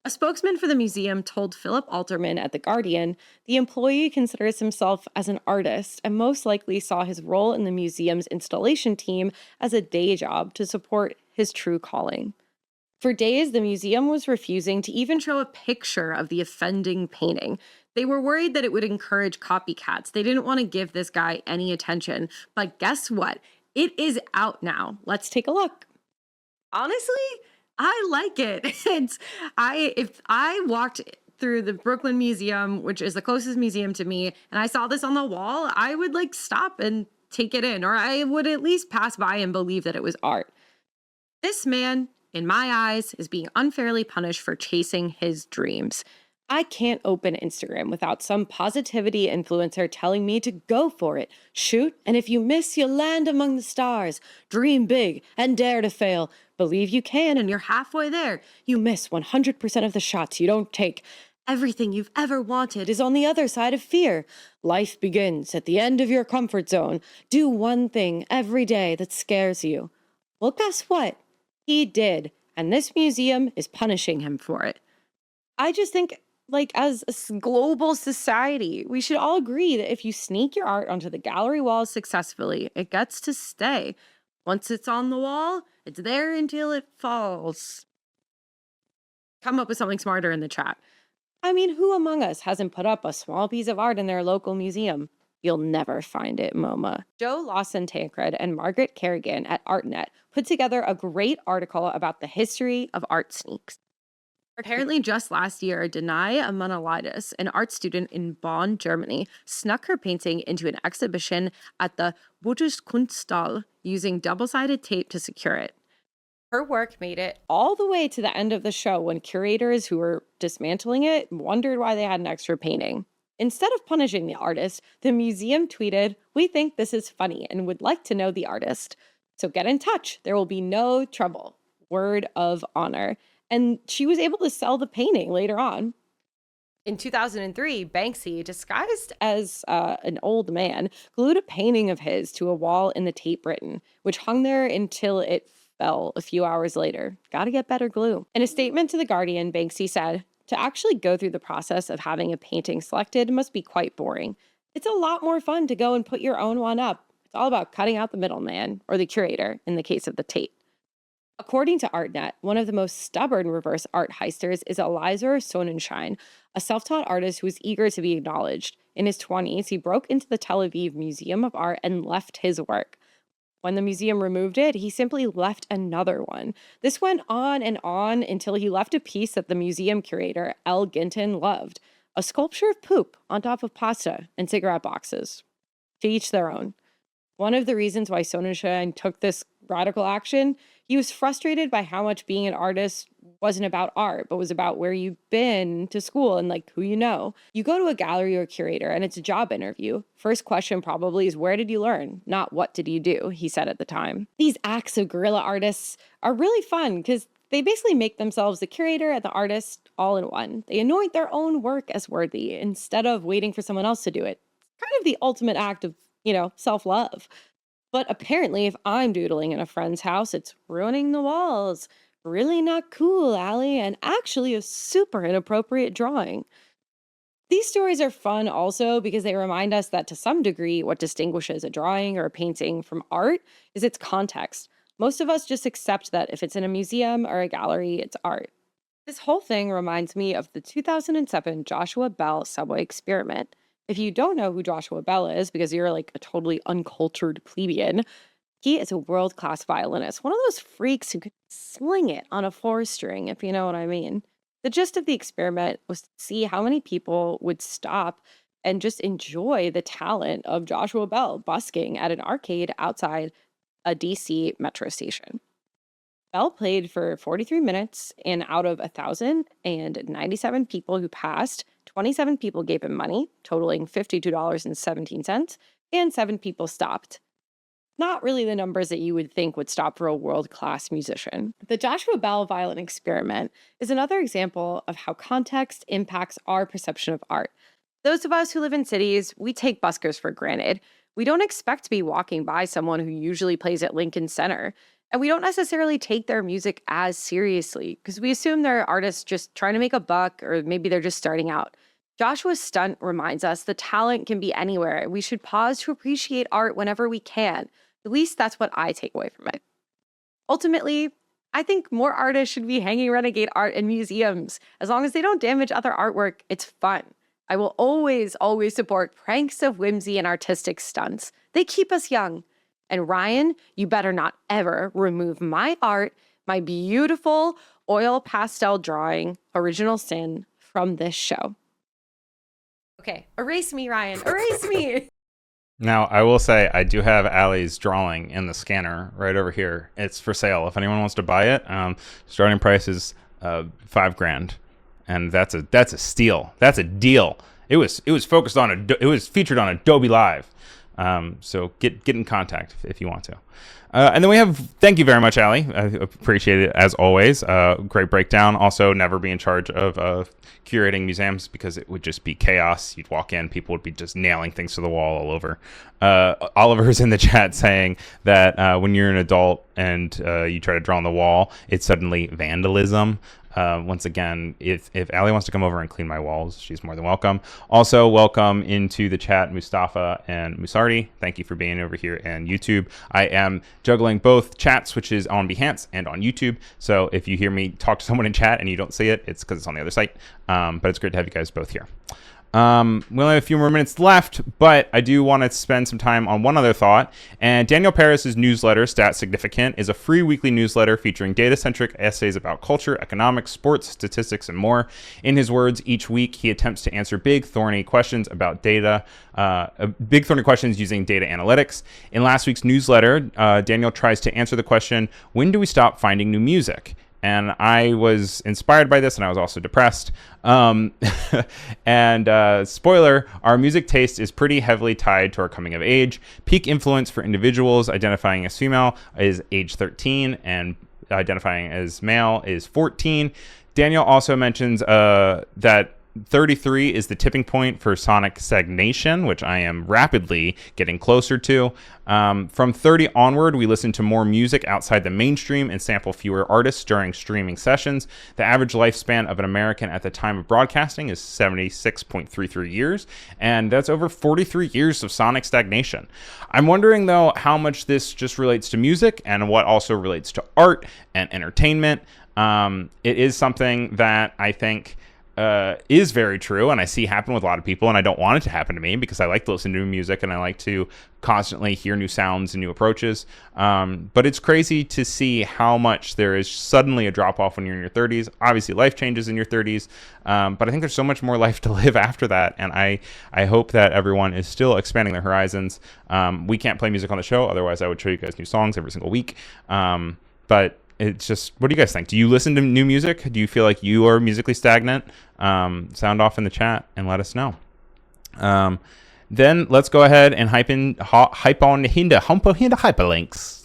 S4: A spokesman for the museum told Philip Alterman at The Guardian the employee considers himself as an artist and most likely saw his role in the museum's installation team as a day job to support his true calling. For days, the museum was refusing to even show a picture of the offending painting. They were worried that it would encourage copycats. They didn't want to give this guy any attention. But guess what? It is out now. Let's take a look. Honestly, I like it. If I walked through the Brooklyn Museum, which is the closest museum to me, and I saw this on the wall, I would stop and take it in, or I would at least pass by and believe that it was art. This man, in my eyes, is being unfairly punished for chasing his dreams. I can't open Instagram without some positivity influencer telling me to go for it. Shoot, and if you miss, you'll land among the stars. Dream big and dare to fail. Believe you can, and you're halfway there. You miss 100% of the shots you don't take. Everything you've ever wanted is on the other side of fear. Life begins at the end of your comfort zone. Do one thing every day that scares you. Well, guess what? He did, and this museum is punishing him for it. I just think, as a global society, we should all agree that if you sneak your art onto the gallery walls successfully, it gets to stay. Once it's on the wall, it's there until it falls. Come up with something smarter in the chat. Who among us hasn't put up a small piece of art in their local museum? You'll never find it, MoMA. Joe Lawson-Tancred and Margaret Kerrigan at ArtNet put together a great article about the history of art sneaks. Apparently, just last year, Denai Amanalidis, an art student in Bonn, Germany, snuck her painting into an exhibition at the Bundeskunsthalle using double-sided tape to secure it. Her work made it all the way to the end of the show when curators who were dismantling it wondered why they had an extra painting. Instead of punishing the artist, the museum tweeted, "We think this is funny and would like to know the artist. So get in touch. There will be no trouble." Word of honor. And she was able to sell the painting later on. In 2003, Banksy, disguised as an old man, glued a painting of his to a wall in the Tate Britain, which hung there until it fell a few hours later. Gotta get better glue. In a statement to The Guardian, Banksy said, "To actually go through the process of having a painting selected must be quite boring. It's a lot more fun to go and put your own one up. It's all about cutting out the middleman, or the curator, in the case of the Tate." According to ArtNet, one of the most stubborn reverse art heisters is Eliezer Sonnenschein, a self-taught artist who is eager to be acknowledged. In his 20s, he broke into the Tel Aviv Museum of Art and left his work. When the museum removed it, he simply left another one. This went on and on until he left a piece that the museum curator, L. Ginton, loved, a sculpture of poop on top of pasta and cigarette boxes. To each their own. One of the reasons why Sonnenschein took this radical action, he was frustrated by how much being an artist wasn't about art, but was about where you've been to school and like who you know. You go to a gallery or curator and it's a job interview. First question probably is, where did you learn? Not what did you do, he said at the time. These acts of guerrilla artists are really fun because they basically make themselves the curator and the artist all in one. They anoint their own work as worthy instead of waiting for someone else to do it. Kind of the ultimate act of, self-love. But apparently, if I'm doodling in a friend's house, it's ruining the walls. Really not cool, Allie, and actually a super inappropriate drawing. These stories are fun also because they remind us that to some degree, what distinguishes a drawing or a painting from art is its context. Most of us just accept that if it's in a museum or a gallery, it's art. This whole thing reminds me of the 2007 Joshua Bell subway experiment. If you don't know who Joshua Bell is because you're like a totally uncultured plebeian, he is a world-class violinist, one of those freaks who could sling it on a four-string, if you know what I mean. The gist of the experiment was to see how many people would stop and just enjoy the talent of Joshua Bell busking at an arcade outside a DC metro station. Bell played for 43 minutes, and out of 1,097 people who passed, 27 people gave him money, totaling $52.17, and 7 people stopped. Not really the numbers that you would think would stop for a world-class musician. The Joshua Bell violin experiment is another example of how context impacts our perception of art. Those of us who live in cities, we take buskers for granted. We don't expect to be walking by someone who usually plays at Lincoln Center. And we don't necessarily take their music as seriously because we assume they're artists just trying to make a buck, or maybe they're just starting out. Joshua's stunt reminds us the talent can be anywhere. We should pause to appreciate art whenever we can. At least that's what I take away from it. Ultimately, I think more artists should be hanging Renegade art in museums. As long as they don't damage other artwork, it's fun. I will always, always support pranks of whimsy and artistic stunts. They keep us young. And Ryan, you better not ever remove my art, my beautiful oil pastel drawing, Original Sin, from this show. Okay, erase me, Ryan, erase me!
S1: Now, I will say I do have Allie's drawing in the scanner right over here. It's for sale. If anyone wants to buy it, starting price is $5,000, and that's a steal. That's a deal. It was focused on it was featured on Adobe Live. So get in contact if you want to. And then we have, thank you very much, Allie. I appreciate it as always. Great breakdown. Also, never be in charge of curating museums because it would just be chaos. You'd walk in, people would be just nailing things to the wall all over. Oliver's in the chat saying that when you're an adult and you try to draw on the wall, it's suddenly vandalism. Once again, if Allie wants to come over and clean my walls, she's more than welcome. Also, welcome into the chat, Mustafa and Musardi. Thank you for being over here and YouTube. I am juggling both chat switches on Behance and on YouTube. So if you hear me talk to someone in chat and you don't see it, it's because it's on the other site. But it's great to have you guys both here. We only have a few more minutes left, but I do want to spend some time on one other thought. And Daniel Paris's newsletter, Stat Significant, is a free weekly newsletter featuring data-centric essays about culture, economics, sports, statistics, and more. In his words, each week he attempts to answer big, thorny questions about data, big, thorny questions using data analytics. In last week's newsletter, Daniel tries to answer the question, when do we stop finding new music? And I was inspired by this, and I was also depressed. And spoiler, our music taste is pretty heavily tied to our coming of age. Peak influence for individuals identifying as female is age 13, and identifying as male is 14. Daniel also mentions that 33 is the tipping point for sonic stagnation, which I am rapidly getting closer to. From 30 onward, we listen to more music outside the mainstream and sample fewer artists during streaming sessions. The average lifespan of an American at the time of broadcasting is 76.33 years, and that's over 43 years of sonic stagnation. I'm wondering, though, how much this just relates to music and what also relates to art and entertainment. It is something that I think is very true, and I see happen with a lot of people, and I don't want it to happen to me because I like to listen to new music and I like to constantly hear new sounds and new approaches. But it's crazy to see how much there is suddenly a drop off when you're in your 30s. Obviously, life changes in your 30s, but I think there's so much more life to live after that, and I hope that everyone is still expanding their horizons. We can't play music on the show, otherwise I would show you guys new songs every single week. But it's just, what do you guys think? Do you listen to new music? Do you feel like you are musically stagnant? Sound off in the chat and let us know. Then let's go ahead and hype on hinda hyperlinks.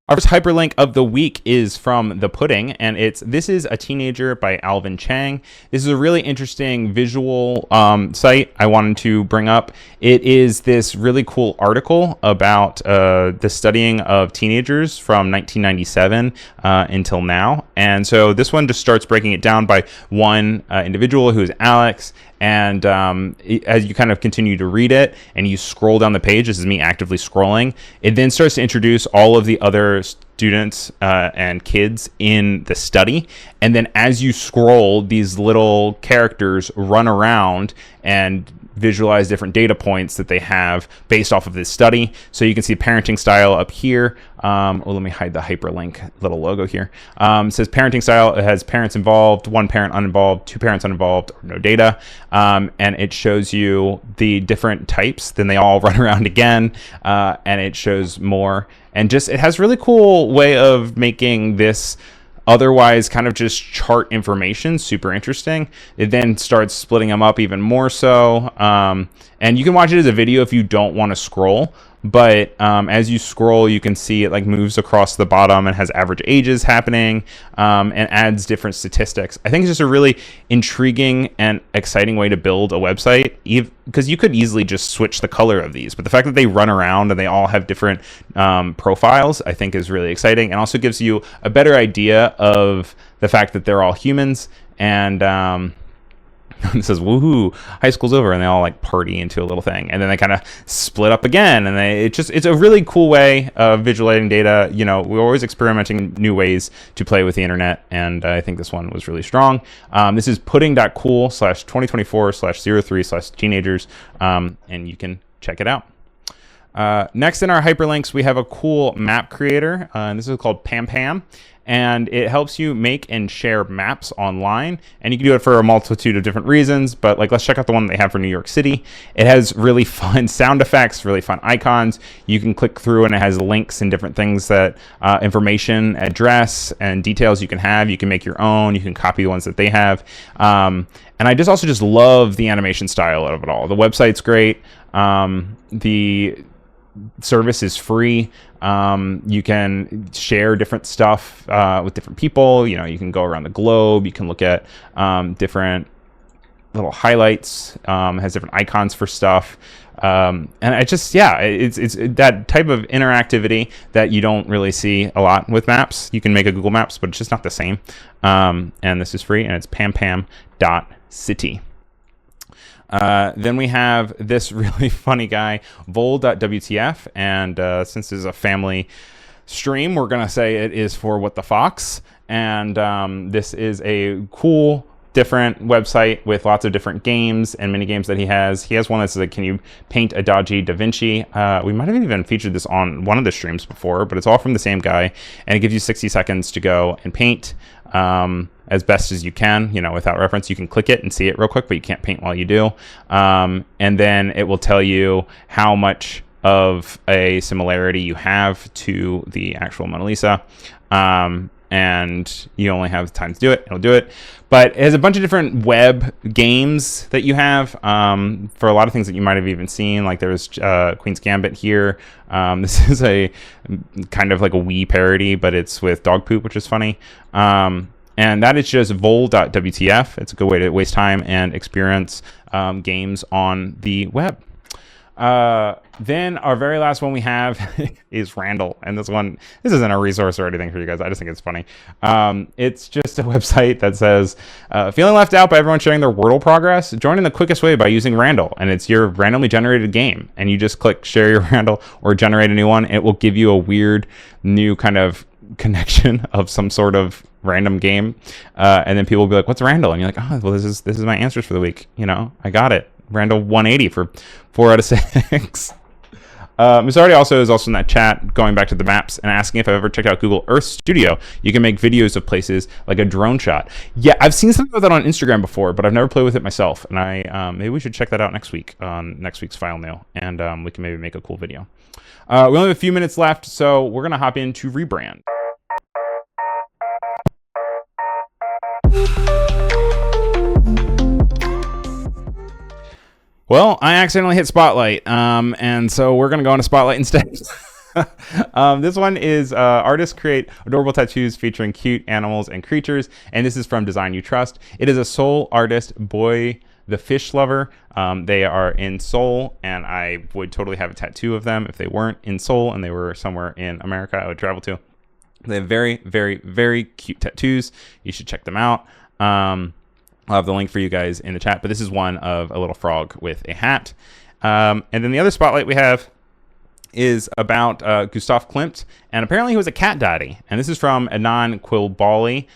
S1: Our first hyperlink of the week is from The Pudding, and This is a Teenager by Alvin Chang. This is a really interesting visual site I wanted to bring up. It is this really cool article about the studying of teenagers from 1997 until now. And so this one just starts breaking it down by one individual, who is Alex. And as you kind of continue to read it and you scroll down the page, this is me actively scrolling, it then starts to introduce all of the other students and kids in the study. And then as you scroll, these little characters run around and visualize different data points that they have based off of this study. So you can see parenting style up here. Let me hide the hyperlink little logo here. It says parenting style. It has parents involved, one parent uninvolved, two parents uninvolved, or no data. And it shows you the different types. Then they all run around again, and it shows more. And just, it has really cool way of making this otherwise kind of just chart information super interesting. It then starts splitting them up even more so. And you can watch it as a video if you don't want to scroll. But as you scroll, you can see it like moves across the bottom and has average ages happening, and adds different statistics. I think it's just a really intriguing and exciting way to build a website, because you could easily just switch the color of these. But the fact that they run around and they all have different profiles, I think is really exciting, and also gives you a better idea of the fact that they're all humans. And it says, woohoo, high school's over, and they all like party into a little thing, and then they kind of split up again, and it's a really cool way of visualizing data. You know, we're always experimenting new ways to play with the internet, and I think this one was really strong. This is pudding.cool/2024/03/teenagers, and you can check it out. Next in our hyperlinks, we have a cool map creator, and this is called Pam Pam. And it helps you make and share maps online, and you can do it for a multitude of different reasons, but like, let's check out the one they have for New York City. It has really fun sound effects, really fun icons. You can click through and it has links and different things that information, address, and details you can have. You can make your own, you can copy the ones that they have. And I also just love the animation style of it all. The website's great. The service is free. You can share different stuff with different people. You know, you can go around the globe. You can look at different little highlights. Has different icons for stuff. And it just, yeah, it's that type of interactivity that you don't really see a lot with maps. You can make a Google Maps, but it's just not the same. And this is free, and it's pampam.city. Then we have this really funny guy, vol.wtf, and since this is a family stream, we're going to say it is for What the Fox, and this is a cool, different website with lots of different games and mini games that he has. He has one that's like, can you paint a dodgy Da Vinci? We might have even featured this on one of the streams before, but it's all from the same guy, and it gives you 60 seconds to go and paint as best as you can, you know, without reference. You can click it and see it real quick, but you can't paint while you do. And then it will tell you how much of a similarity you have to the actual Mona Lisa. And you only have time to do it, it'll do it. But it has a bunch of different web games that you have for a lot of things that you might have even seen. Like there's Queen's Gambit here. This is a kind of like a Wii parody, but it's with dog poop, which is funny. And that is just vol.wtf. It's a good way to waste time and experience games on the web. Then our very last one we have is Randall, and this isn't a resource or anything for you guys. I just think it's funny. It's just a website that says, feeling left out by everyone sharing their Wordle progress? Join in the quickest way by using Randall, and it's your randomly generated game, and you just click share your Randall or generate a new one. It will give you a weird new kind of connection of some sort of random game, and then people will be like, what's Randall? And you're like, oh, well, this is my answers for the week. I got it. Randall 180 for 4 out of 6. Missardi is also in that chat, going back to the maps and asking if I've ever checked out Google Earth Studio. You can make videos of places like a drone shot. Yeah, I've seen something of that on Instagram before, but I've never played with it myself. And maybe we should check that out next week on next week's File New, and we can maybe make a cool video. We only have a few minutes left, so we're gonna hop into rebrand. Well, I accidentally hit Spotlight, and so we're going to go into Spotlight instead. This one is artists create adorable tattoos featuring cute animals and creatures, and this is from Design You Trust. It is a Seoul artist, Boy the Fish Lover. They are in Seoul, and I would totally have a tattoo of them if they weren't in Seoul and they were somewhere in America I would travel to. They have very, very, very cute tattoos. You should check them out. I'll have the link for you guys in the chat, but this is one of a little frog with a hat. And then the other spotlight we have is about Gustav Klimt, and apparently he was a cat daddy. And this is from Adnan Quilbali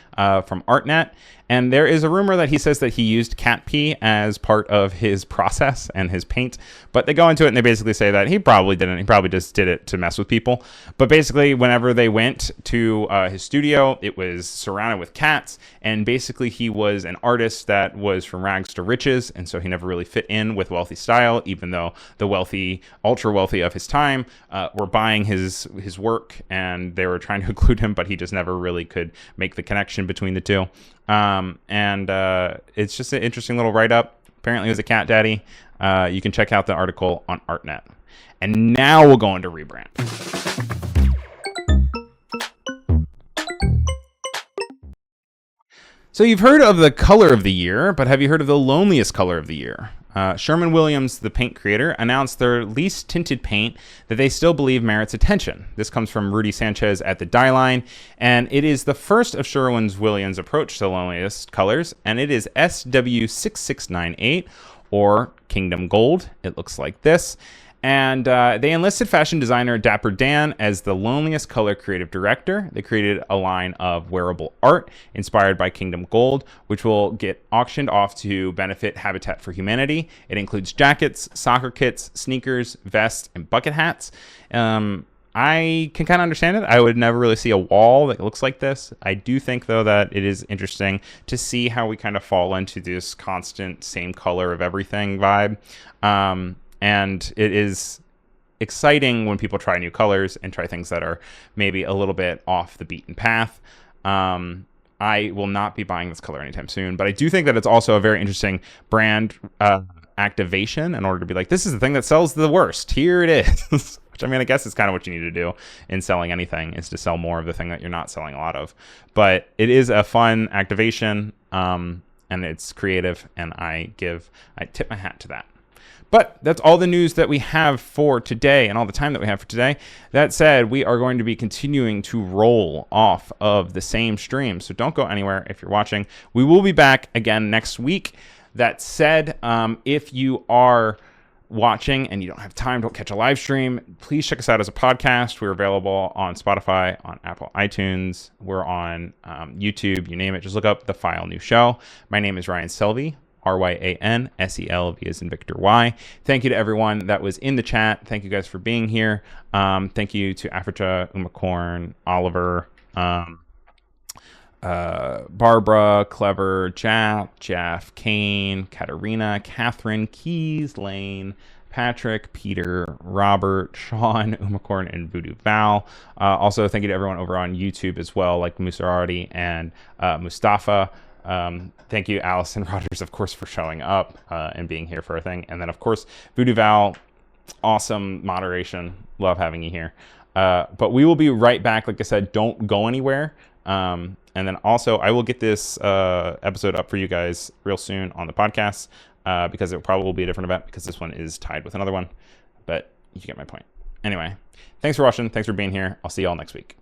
S1: from ArtNet. And there is a rumor that he says that he used cat pee as part of his process and his paint. But they go into it and they basically say that he probably didn't. He probably just did it to mess with people. But basically, whenever they went to his studio, it was surrounded with cats. And basically, he was an artist that was from rags to riches. And so he never really fit in with wealthy style, even though the wealthy, ultra wealthy of his time were buying his work. And they were trying to include him, but he just never really could make the connection between the two. It's just an interesting little write-up. Apparently he was a cat daddy. You can check out the article on ArtNet. And now we'll go into rebrand. So you've heard of the color of the year, but have you heard of the loneliest color of the year? Sherwin-Williams, the paint creator, announced their least tinted paint that they still believe merits attention. This comes from Rudy Sanchez at the Die Line, and it is the first of Sherwin-Williams' approach to the loneliest colors, and it is SW6698, or Kingdom Gold. It looks like this. And they enlisted fashion designer Dapper Dan as the loneliest color creative director. They created a line of wearable art inspired by Kingdom Gold, which will get auctioned off to benefit Habitat for Humanity. It includes jackets, soccer kits, sneakers, vests, and bucket hats. I can kind of understand it. I would never really see a wall that looks like this. I do think, though, that it is interesting to see how we kind of fall into this constant same color of everything vibe. And it is exciting when people try new colors and try things that are maybe a little bit off the beaten path. I will not be buying this color anytime soon, but I do think that it's also a very interesting brand activation in order to be like, this is the thing that sells the worst. Here it is. Which, I mean, I guess is kind of what you need to do in selling anything, is to sell more of the thing that you're not selling a lot of. But it is a fun activation, and it's creative, and I tip my hat to that. But that's all the news that we have for today and all the time that we have for today. That said, we are going to be continuing to roll off of the same stream. So don't go anywhere if you're watching. We will be back again next week. That said, if you are watching and you don't have time to catch a live stream, please check us out as a podcast. We're available on Spotify, on Apple iTunes. We're on YouTube, you name it. Just look up The File New Show. My name is Ryan Selvy. RyanSelvy as in Victor Y. Thank you to everyone that was in the chat. Thank you guys for being here. Thank you to Africa, Umacorn, Oliver, Barbara, Clever, Jeff, Kane, Katarina, Catherine, Keys, Lane, Patrick, Peter, Robert, Sean, Umacorn, and Voodoo Val. Also, thank you to everyone over on YouTube as well, like Musarati and Mustafa. Thank you, Allison Rodgers, of course, for showing up and being here for our thing. And then, of course, Voodoo Val, awesome moderation. Love having you here. But we will be right back. Like I said, don't go anywhere. And then also, I will get this episode up for you guys real soon on the podcast because it probably will be a different event because this one is tied with another one. But you get my point. Anyway, thanks for watching. Thanks for being here. I'll see y'all next week.